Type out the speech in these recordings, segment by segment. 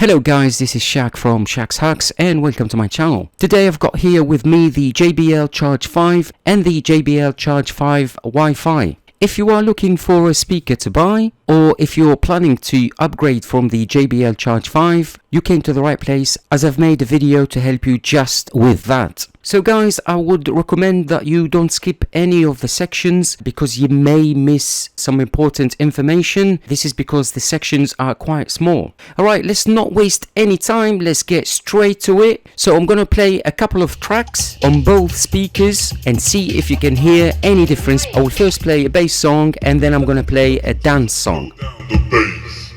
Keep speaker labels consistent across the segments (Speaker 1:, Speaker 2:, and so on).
Speaker 1: Hello guys, this is Shaq from Shaq's Hacks and welcome to my channel. Today I've got here with me the JBL Charge 5 and the JBL Charge 5 Wi-Fi. If you are looking for a speaker to buy, or if you're planning to upgrade from the JBL Charge 5, you came to the right place, as I've made a video to help you just with that. So guys, I would recommend that you don't skip any of the sections because you may miss some important information. This is because the sections are quite small. Alright, let's not waste any time, let's get straight to it. So I'm gonna play a couple of tracks on both speakers and see if you can hear any difference. I will first play a bass song and then I'm gonna play a dance song.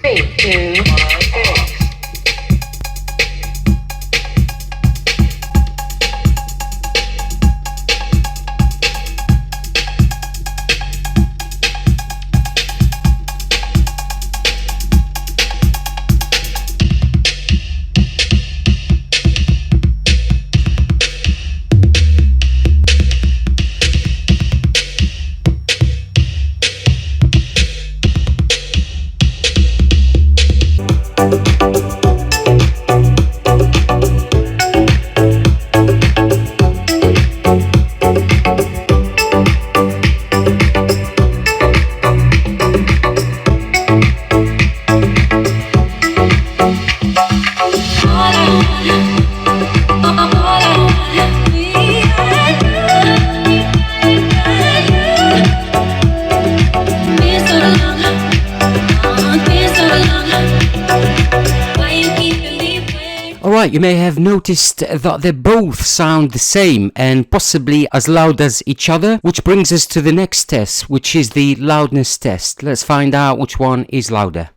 Speaker 2: 3, 2, 1.
Speaker 1: Alright, you may have noticed that they both sound the same and possibly as loud as each other, which brings us to the next test, which is the loudness test. Let's find out which one is louder.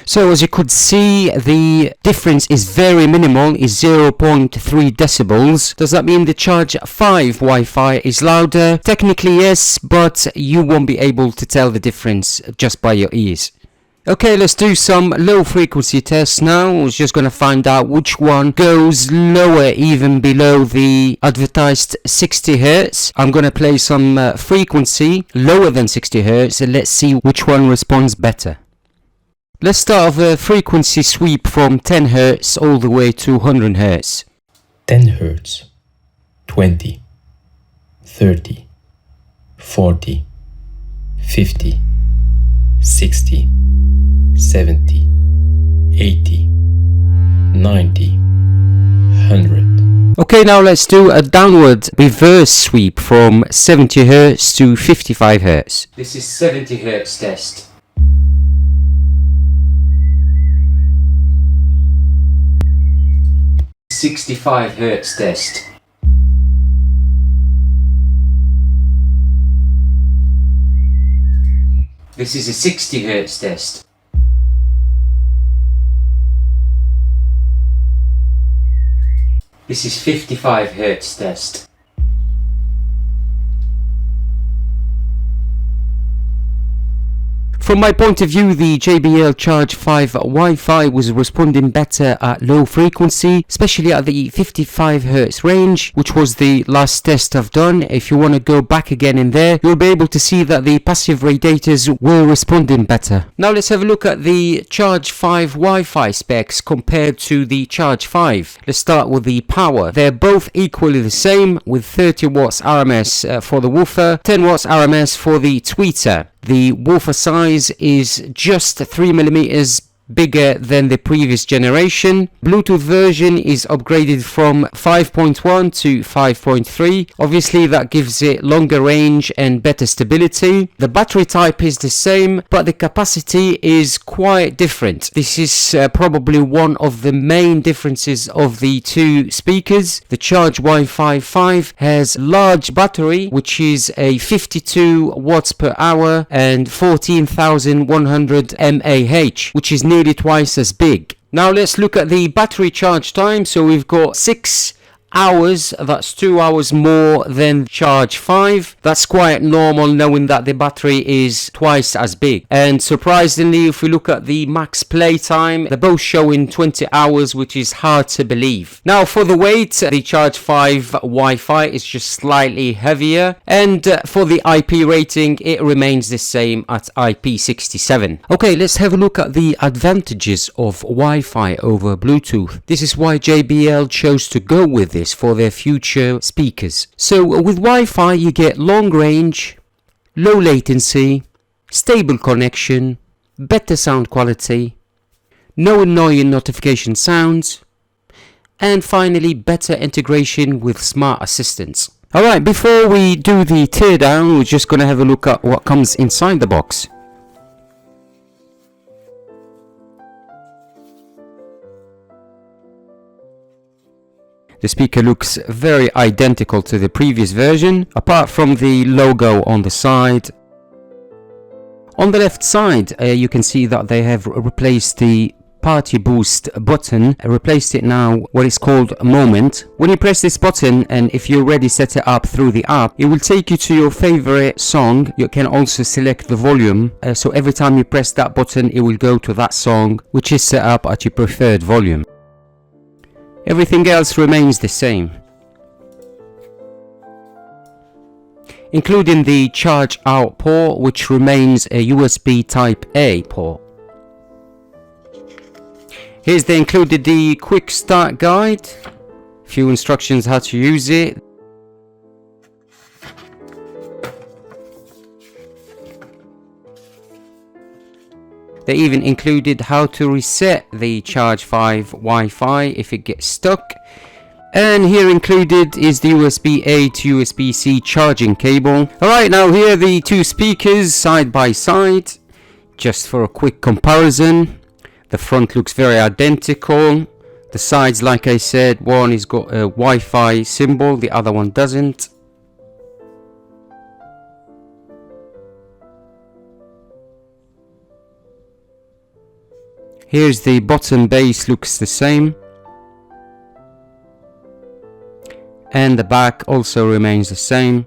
Speaker 1: So as you could see, the difference is very minimal, is 0.3 decibels. Does that mean the Charge 5 Wi-Fi is louder? Technically yes, but you won't be able to tell the difference just by your ears. Okay, let's do some low frequency tests now. We're just going to find out which one goes lower, even below the advertised 60 Hz. I'm going to play some frequency lower than 60 Hz and let's see which one responds better. Let's start with a frequency sweep from 10 Hz all the way to 100 Hz.
Speaker 3: 10 Hz, 20, 30, 40, 50, 60, 70, 80, 90, 100.
Speaker 1: Okay, now let's do a downward reverse sweep from 70 Hz to 55 Hz. This is 70 Hz test. 65 Hz test. This is a 60 Hz test. This is 55 Hz test. From my point of view, the JBL Charge 5 Wi-Fi was responding better at low frequency, especially at the 55 Hz range, which was the last test I've done. If you want to go back again in there, you'll be able to see that the passive radiators were responding better. Now let's have a look at the Charge 5 Wi-Fi specs compared to the Charge 5. Let's start with the power. They're both equally the same, with 30 watts RMS for the woofer, 10 watts RMS for the tweeter. The woofer size is just 3mm bigger than the previous generation. Bluetooth version is upgraded from 5.1 to 5.3. Obviously that gives it longer range and better stability. The battery type is the same, but the capacity is quite different. This is probably one of the main differences of the two speakers. The Charge Wi-Fi 5 has large battery, which is a 52 watts per hour and 14,100 mAh, which is nearly twice as big. Now let's look at the battery charge time. So we've got 6 hours, that's 2 hours more than Charge 5. That's quite normal knowing that the battery is twice as big. And surprisingly, if we look at the max play time, they're both showing 20 hours, which is hard to believe. Now for the weight, the Charge 5 Wi-Fi is just slightly heavier, and for the IP rating it remains the same at IP67. Okay, let's have a look at the advantages of Wi-Fi over Bluetooth. This is why JBL chose to go with this for their future speakers. So with Wi-Fi you get long range, low latency, stable connection, better sound quality, no annoying notification sounds, and finally better integration with smart assistants. Alright, before we do the teardown, we're just going to have a look at what comes inside the box. The speaker looks very identical to the previous version, apart from the logo on the side. On the left side, you can see that they have replaced the party boost button, replaced it now what is called Moment. When you press this button, and if you already set it up through the app, it will take you to your favorite song. You can also select the volume, so every time you press that button it will go to that song which is set up at your preferred volume. Everything else remains the same, including the charge out port, which remains a USB type A port. Here's the included the quick start guide, a few instructions how to use it. They even included how to reset the Charge 5 Wi-Fi if it gets stuck. And here included is the USB-A to USB-C charging cable. Alright, now here are the two speakers side by side, just for a quick comparison. The front looks very identical. The sides, like I said, one has got a Wi-Fi symbol, the other one doesn't. Here's the bottom base, looks the same. And the back also remains the same.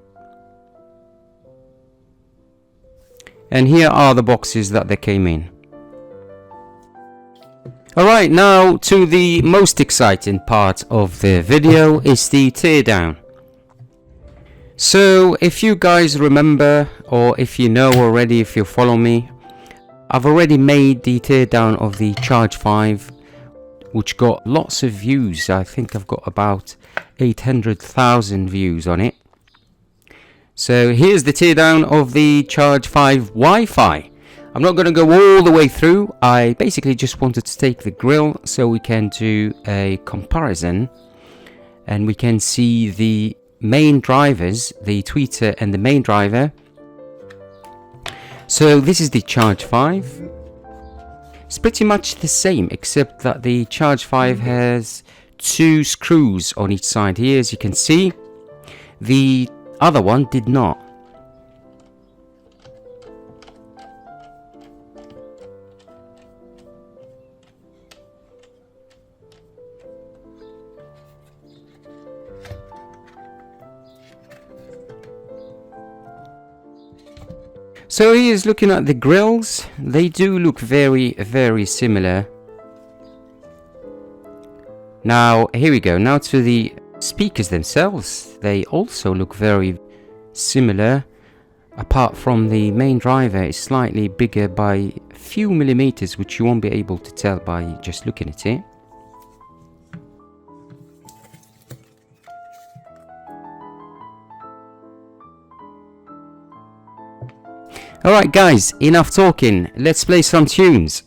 Speaker 1: And here are the boxes that they came in. Alright, now to the most exciting part of the video is the teardown. So if you guys remember, or if you know already, if you follow me, I've already made the teardown of the Charge 5, which got lots of views. I think I've got about 800,000 views on it. So here's the teardown of the Charge 5 Wi-Fi. I'm not going to go all the way through. I basically just wanted to take the grill so we can do a comparison and we can see the main drivers, the tweeter and the main driver. So this is the Charge 5. It's pretty much the same, except that the Charge 5 has 2 screws on each side here, as you can see. The other one did not. So he is looking at the grills. They do look very, very similar. Now, here we go. Now to the speakers themselves. They also look very similar. Apart from the main driver is slightly bigger by a few millimeters, which you won't be able to tell by just looking at it. Alright guys, enough talking, let's play some tunes.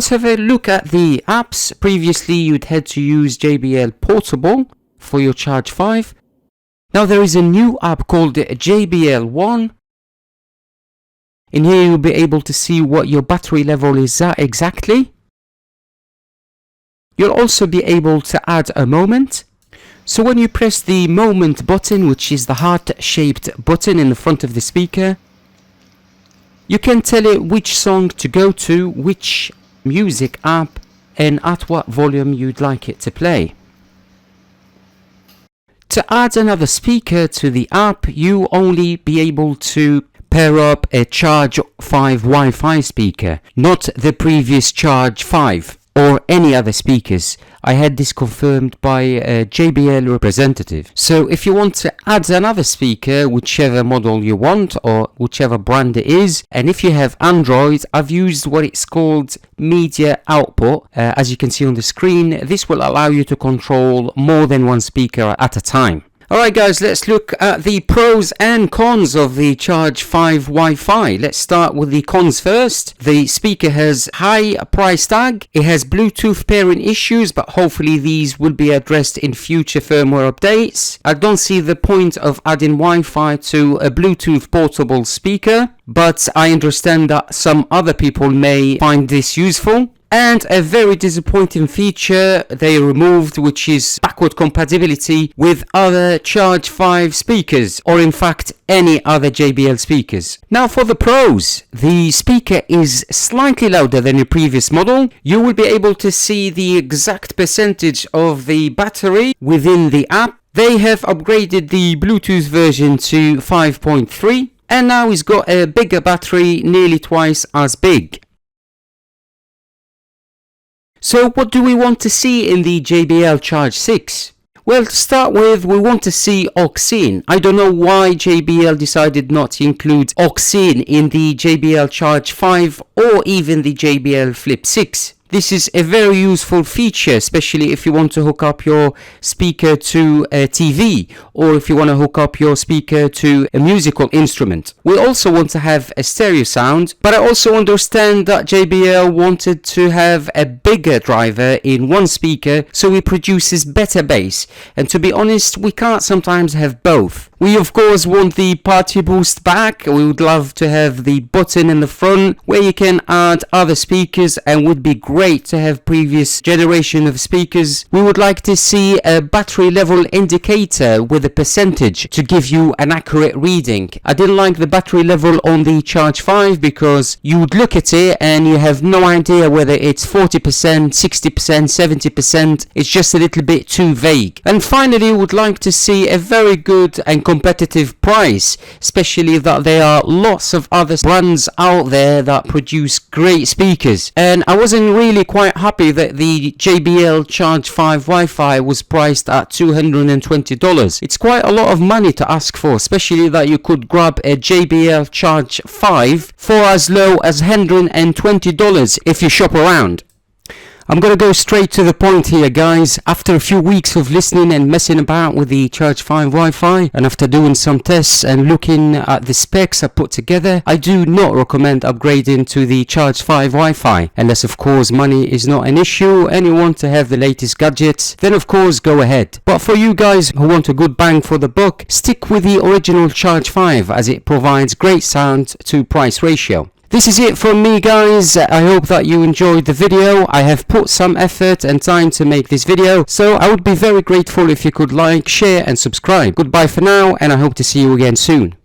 Speaker 1: Let's have a look at the apps. Previously you'd had to use JBL Portable for your Charge 5. Now there is a new app called JBL One. In here you'll be able to see what your battery level is at exactly. You'll also be able to add a moment. So when you press the moment button, which is the heart-shaped button in the front of the speaker, you can tell it which song to go to, which music app, and at what volume you'd like it to play. To add another speaker to the app, you only be able to pair up a Charge 5 Wi-Fi speaker, not the previous Charge 5 or any other speakers. I had this confirmed by a JBL representative. So if you want to add another speaker, whichever model you want or whichever brand it is, and if you have Android, I've used what it's called media output. As you can see on the screen, this will allow you to control more than one speaker at a time. Alright guys, let's look at the pros and cons of the Charge 5 Wi-Fi. Let's start with the cons first. The speaker has high price tag. It has Bluetooth pairing issues, but hopefully these will be addressed in future firmware updates. I don't see the point of adding Wi-Fi to a Bluetooth portable speaker, but I understand that some other people may find this useful. And a very disappointing feature they removed, which is backward compatibility with other Charge 5 speakers, or in fact any other JBL speakers. Now for the pros, the speaker is slightly louder than your previous model. You will be able to see the exact percentage of the battery within the app. They have upgraded the Bluetooth version to 5.3, and now it's got a bigger battery, nearly twice as big. So what do we want to see in the JBL Charge 6? Well, to start with, we want to see aux-in. I don't know why JBL decided not to include aux-in in the JBL Charge 5 or even the JBL Flip 6. This is a very useful feature, especially if you want to hook up your speaker to a TV or if you want to hook up your speaker to a musical instrument. We also want to have a stereo sound, but I also understand that JBL wanted to have a bigger driver in one speaker so it produces better bass. And to be honest, we can't sometimes have both. We of course want the party boost back. We would love to have the button in the front where you can add other speakers, and would be great to have previous generation of speakers. We would like to see a battery level indicator with a percentage to give you an accurate reading. I didn't like the battery level on the Charge 5 because you would look at it and you have no idea whether it's 40%, 60%, 70%. It's just a little bit too vague. And finally, we would like to see a very good and competitive price, especially that there are lots of other brands out there that produce great speakers. And I wasn't really quite happy that the JBL Charge 5 Wi-Fi was priced at $220. It's quite a lot of money to ask for, especially that you could grab a JBL Charge 5 for as low as $120 if you shop around. I'm gonna go straight to the point here, guys. After a few weeks of listening and messing about with the Charge 5 Wi-Fi, and after doing some tests and looking at the specs I put together, I do not recommend upgrading to the Charge 5 Wi-Fi, unless of course money is not an issue and you want to have the latest gadgets, then of course go ahead. But for you guys who want a good bang for the buck, stick with the original Charge 5 as it provides great sound to price ratio. This is it from me, guys. I hope that you enjoyed the video. I have put some effort and time to make this video, so I would be very grateful if you could like, share and subscribe. Goodbye for now, and I hope to see you again soon.